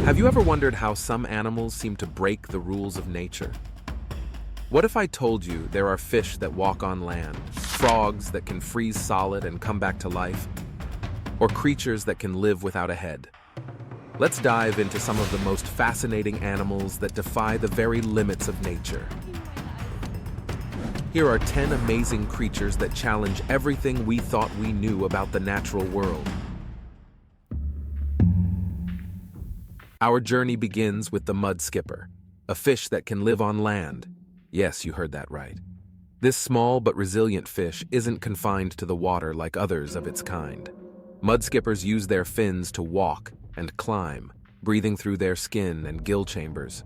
Have you ever wondered how some animals seem to break the rules of nature? What if I told you there are fish that walk on land, frogs that can freeze solid and come back to life, or creatures that can live without a head? Let's dive into some of the most fascinating animals that defy the very limits of nature. Here are 10 amazing creatures that challenge everything we thought we knew about the natural world. Our journey begins with the mud skipper, a fish that can live on land. Yes, you heard that right. This small but resilient fish isn't confined to the water like others of its kind. Mud skippers use their fins to walk and climb, breathing through their skin and gill chambers.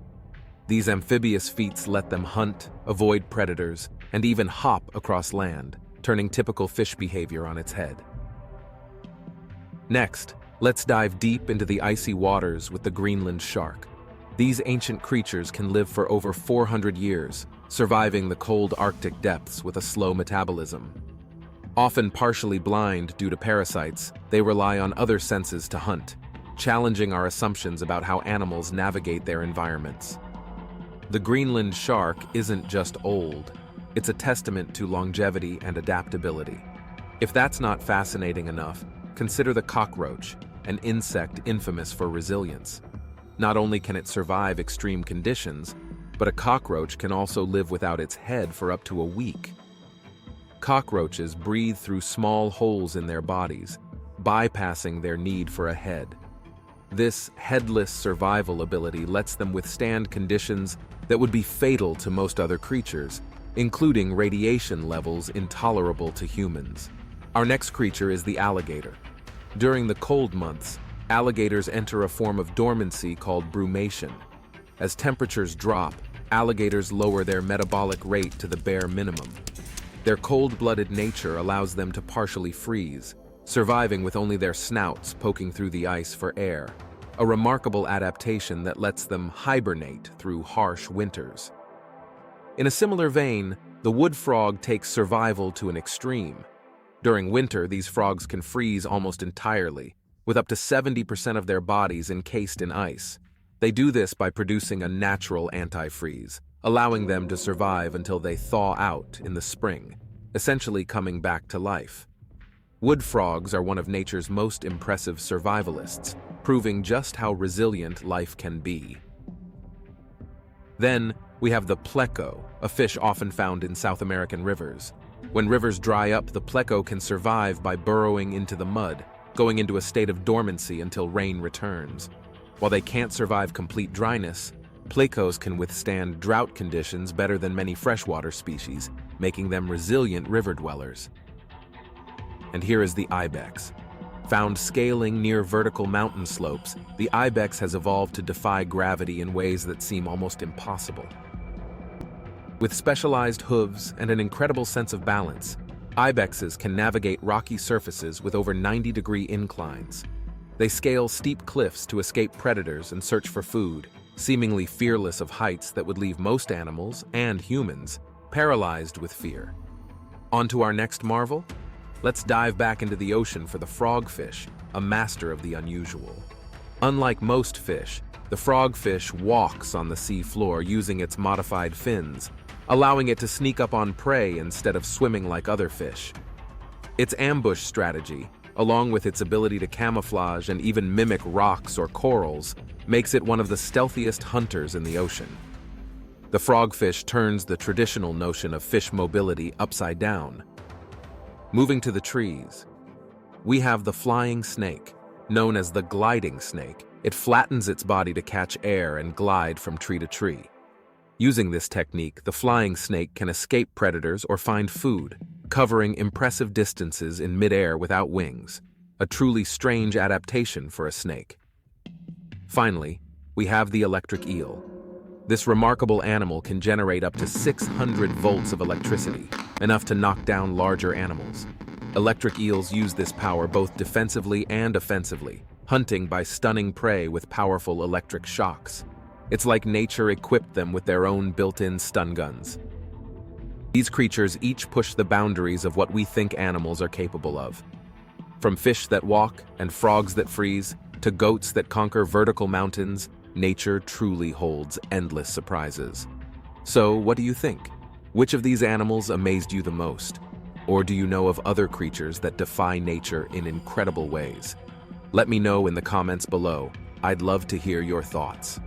These amphibious feats let them hunt, avoid predators, and even hop across land, turning typical fish behavior on its head. Next, let's dive deep into the icy waters with the Greenland shark. These ancient creatures can live for over 400 years, surviving the cold Arctic depths with a slow metabolism. Often partially blind due to parasites, they rely on other senses to hunt, challenging our assumptions about how animals navigate their environments. The Greenland shark isn't just old, it's a testament to longevity and adaptability. If that's not fascinating enough, consider the cockroach, an insect infamous for resilience. Not only can it survive extreme conditions, but a cockroach can also live without its head for up to a week. Cockroaches breathe through small holes in their bodies, bypassing their need for a head. This headless survival ability lets them withstand conditions that would be fatal to most other creatures, including radiation levels intolerable to humans. Our next creature is the alligator. During the cold months, alligators enter a form of dormancy called brumation. As temperatures drop, alligators lower their metabolic rate to the bare minimum. Their cold-blooded nature allows them to partially freeze, surviving with only their snouts poking through the ice for air, a remarkable adaptation that lets them hibernate through harsh winters. In a similar vein, the wood frog takes survival to an extreme. During winter, these frogs can freeze almost entirely, with up to 70% of their bodies encased in ice. They do this by producing a natural antifreeze, allowing them to survive until they thaw out in the spring, essentially coming back to life. Wood frogs are one of nature's most impressive survivalists, proving just how resilient life can be. Then, we have the Pleco, a fish often found in South American rivers. When rivers dry up, the Pleco can survive by burrowing into the mud, going into a state of dormancy until rain returns. While they can't survive complete dryness, Plecos can withstand drought conditions better than many freshwater species, making them resilient river dwellers. And here is the Ibex. Found scaling near vertical mountain slopes, the Ibex has evolved to defy gravity in ways that seem almost impossible. With specialized hooves and an incredible sense of balance, Ibexes can navigate rocky surfaces with over 90-degree inclines. They scale steep cliffs to escape predators and search for food, seemingly fearless of heights that would leave most animals, and humans, paralyzed with fear. On to our next marvel? Let's dive back into the ocean for the frogfish, a master of the unusual. Unlike most fish, the frogfish walks on the sea floor using its modified fins, allowing it to sneak up on prey instead of swimming like other fish. Its ambush strategy, along with its ability to camouflage and even mimic rocks or corals, makes it one of the stealthiest hunters in the ocean. The frogfish turns the traditional notion of fish mobility upside down. Moving to the trees, we have the flying snake, known as the gliding snake. It flattens its body to catch air and glide from tree to tree. Using this technique, the flying snake can escape predators or find food, covering impressive distances in midair without wings, a truly strange adaptation for a snake. Finally, we have the electric eel. This remarkable animal can generate up to 600 volts of electricity, enough to knock down larger animals. Electric eels use this power both defensively and offensively, hunting by stunning prey with powerful electric shocks. It's like nature equipped them with their own built-in stun guns. These creatures each push the boundaries of what we think animals are capable of. From fish that walk and frogs that freeze, To goats that conquer vertical mountains, nature truly holds endless surprises. So, what do you think? Which of these animals amazed you the most? Or do you know of other creatures that defy nature in incredible ways? Let me know in the comments below. I'd love to hear your thoughts.